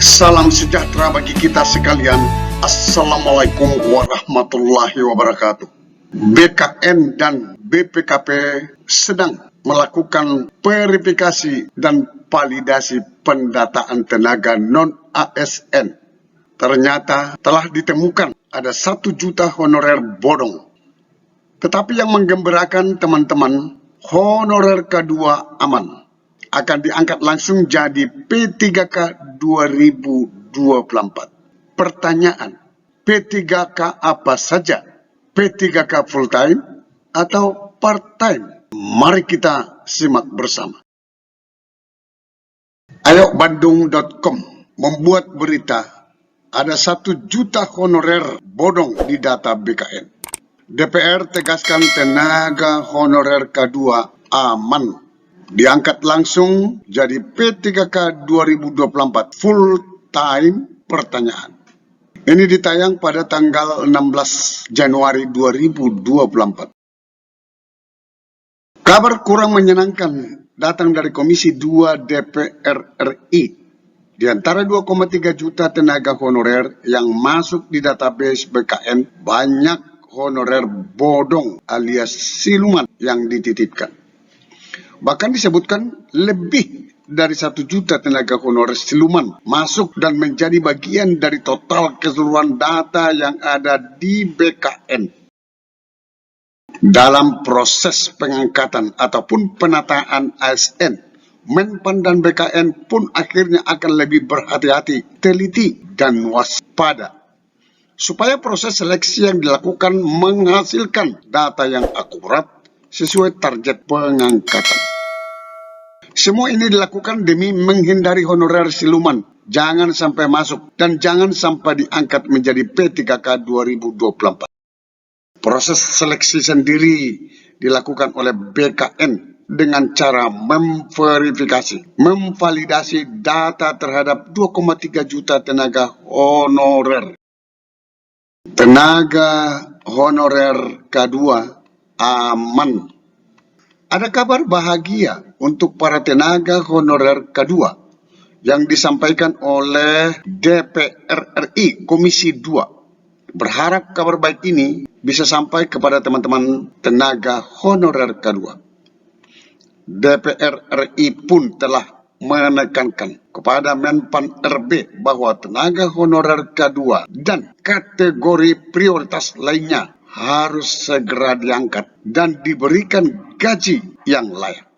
Salam sejahtera bagi kita sekalian. Assalamualaikum warahmatullahi wabarakatuh. BKN dan BPKP sedang melakukan verifikasi dan validasi pendataan tenaga non-ASN. Ternyata telah ditemukan ada 1 juta honorer bodong. Tetapi yang menggembirakan teman-teman, honorer K2 aman. Akan diangkat langsung jadi P3K 2024. Pertanyaan, P3K apa saja? P3K full time atau part time? Mari kita simak bersama. Ayobandung.com membuat berita ada 1 juta honorer bodong di data BKN. DPR tegaskan tenaga honorer K2 aman. Diangkat langsung jadi P3K 2024 full time. Pertanyaan. Ini ditayang pada tanggal 16 Januari 2024. Kabar kurang menyenangkan datang dari Komisi 2 DPR RI. Di antara 2,3 juta tenaga honorer yang masuk di database BKN, banyak honorer bodong alias siluman yang dititipkan. Bahkan disebutkan lebih dari 1 juta tenaga honorer siluman masuk dan menjadi bagian dari total keseluruhan data yang ada di BKN. Dalam proses pengangkatan ataupun penataan ASN, Menpan dan BKN pun akhirnya akan lebih berhati-hati, teliti, dan waspada. Supaya proses seleksi yang dilakukan menghasilkan data yang akurat sesuai target pengangkatan. Semua ini dilakukan demi menghindari honorer siluman. Jangan sampai masuk dan jangan sampai diangkat menjadi P3K 2024. Proses seleksi sendiri dilakukan oleh BKN dengan cara memverifikasi, memvalidasi data terhadap 2,3 juta tenaga honorer. Tenaga honorer K2 aman. Ada kabar bahagia untuk para tenaga honorer K2 yang disampaikan oleh DPR RI Komisi 2. Berharap kabar baik ini bisa sampai kepada teman-teman tenaga honorer K2. DPR RI pun telah menekankan kepada Menpan RB bahwa tenaga honorer K2 dan kategori prioritas lainnya harus segera diangkat dan diberikan gaji yang layak.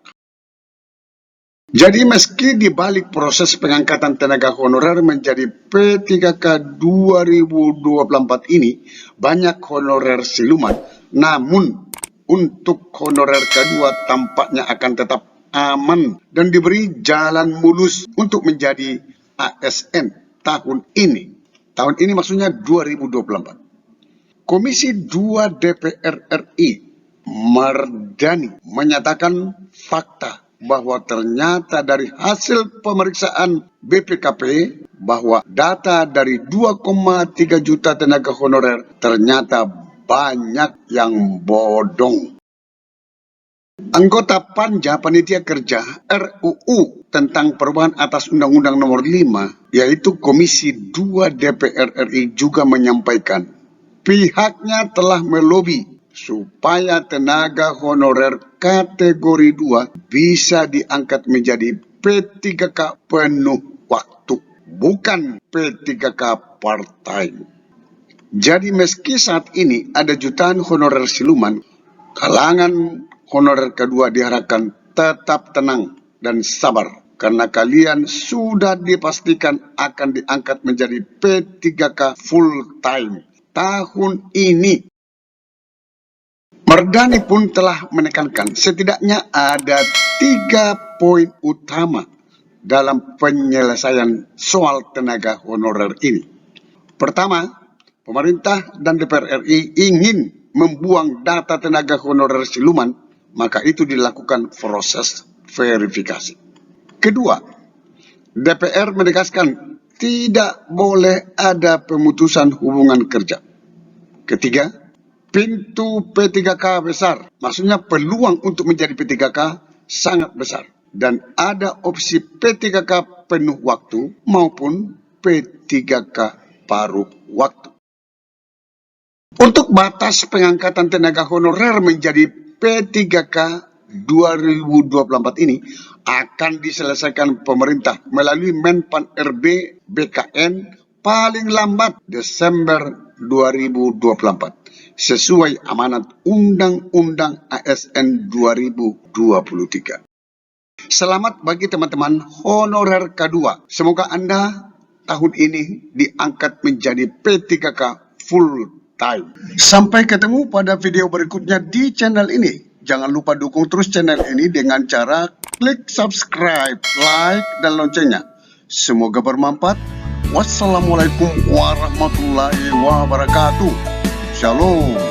Jadi meski di balik proses pengangkatan tenaga honorer menjadi P3K 2024 ini banyak honorer siluman, namun untuk honorer K2 tampaknya akan tetap aman dan diberi jalan mulus untuk menjadi ASN tahun ini. Tahun ini maksudnya 2024. Komisi 2 DPR RI Mardani menyatakan fakta bahwa ternyata dari hasil pemeriksaan BPKP bahwa data dari 2,3 juta tenaga honorer ternyata banyak yang bodong. Anggota Panja Panitia Kerja RUU tentang perubahan atas Undang-Undang Nomor 5, yaitu Komisi 2 DPR RI juga menyampaikan pihaknya telah melobi supaya tenaga honorer kategori 2 bisa diangkat menjadi P3K penuh waktu, bukan P3K part-time. Jadi meski saat ini ada jutaan honorer siluman, kalangan honorer K2 diharapkan tetap tenang dan sabar karena kalian sudah dipastikan akan diangkat menjadi P3K full-time tahun ini. Mardani pun telah menekankan setidaknya ada 3 poin utama dalam penyelesaian soal tenaga honorer ini. Pertama, pemerintah dan DPR RI ingin membuang data tenaga honorer siluman, maka itu dilakukan proses verifikasi. Kedua, DPR menegaskan tidak boleh ada pemutusan hubungan kerja. Ketiga, pintu P3K besar, maksudnya peluang untuk menjadi P3K sangat besar. Dan ada opsi P3K penuh waktu maupun P3K paruh waktu. Untuk batas pengangkatan tenaga honorer menjadi P3K 2024 ini akan diselesaikan pemerintah melalui Menpan RB BKN paling lambat Desember 2024 sesuai amanat Undang-Undang ASN 2023. Selamat bagi teman-teman honorer K2. Semoga Anda tahun ini diangkat menjadi P3K full time. Sampai ketemu pada video berikutnya di channel ini. Jangan lupa dukung terus channel ini dengan cara klik subscribe, like, dan loncengnya. Semoga bermanfaat. Wassalamualaikum warahmatullahi wabarakatuh. Shalom.